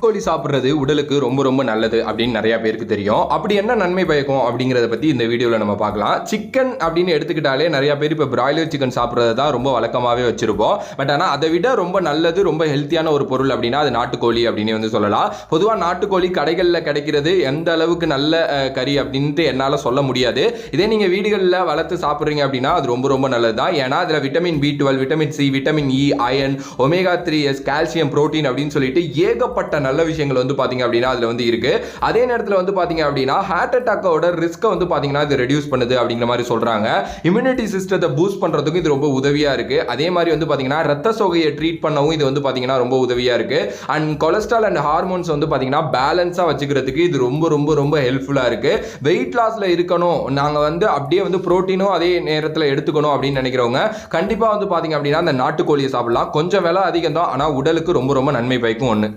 கோழி சாப்பிட்றது உடலுக்கு ரொம்ப ரொம்ப நல்லது அப்படின்னு நிறைய பேருக்கு தெரியும். அப்படி என்ன நன்மை பயக்கும் அப்படிங்கிறத பற்றி இந்த வீடியோவில் நம்ம பார்க்கலாம். சிக்கன் அப்படின்னு எடுத்துக்கிட்டாலே நிறைய பேர் இப்போ பிராய்லர் சிக்கன் சாப்பிட்றது தான் ரொம்ப வழக்கமாகவே வச்சிருப்போம். பட் ஆனால் அதை விட ரொம்ப நல்லது, ரொம்ப ஹெல்த்தியான ஒரு பொருள் அப்படின்னா அது நாட்டுக்கோழி அப்படின்னு வந்து சொல்லலாம். பொதுவாக நாட்டுக்கோழி கடைகளில் கிடைக்கிறது எந்த அளவுக்கு நல்ல கறி அப்படின்ட்டு என்னால் சொல்ல முடியாது. இதே நீங்கள் வீடுகளில் வளர்த்து சாப்பிட்றீங்க அப்படின்னா அது ரொம்ப ரொம்ப நல்லது தான். ஏன்னா அதில் vitamin B12, vitamin C, vitamin E, iron, omega 3S, calcium, protein அப்படின்னு சொல்லிட்டு ஏகப்பட்ட நல்ல விஷயங்கள் வந்து பாத்தீங்க அப்படின்னா அதுல வந்து இருக்கு. அதே நேரத்தில் வந்து பாத்தீங்க அப்படின்னா ஹார்ட் அட்டாக்கோட ரிஸ்க்கை வந்து பாத்தீங்கன்னா இது ரெடியூஸ் பண்ணுது அப்படிங்கிற மாதிரி சொல்றாங்க. இம்யூனிட்டி சிஸ்டத்தை பூஸ்ட் பண்றதுக்கு இது ரொம்ப உதவியா இருக்கு. அதே மாதிரி வந்து பாத்தீங்கன்னா ரத்த சோகையை ட்ரீட் பண்ணவும் இது வந்து பாத்தீங்கன்னா ரொம்ப உதவியா இருக்கு. அண்ட் கொலஸ்ட்ரால் அண்ட் ஹார்மோன்ஸ் வந்து பாத்தீங்கன்னா பேலன்ஸா வச்சுக்கிறதுக்கு இது ரொம்ப ரொம்ப ரொம்ப ஹெல்ப்ஃபுல்லா இருக்கு. வெயிட் லாஸ்ல இருக்கணும், நாங்க வந்து அப்படியே வந்து புரோட்டீனும் அதே நேரத்தில் எடுத்துக்கணும் அப்படின்னு நினைக்கிறவங்க கண்டிப்பா வந்து பாத்தீங்க அப்படின்னா அந்த நாட்டுக்கோழியை சாப்பிடலாம். கொஞ்சம் விலை அதிகம் தான், ஆனா உடலுக்கு ரொம்ப ரொம்ப நன்மை பயக்கும் ஒன்று.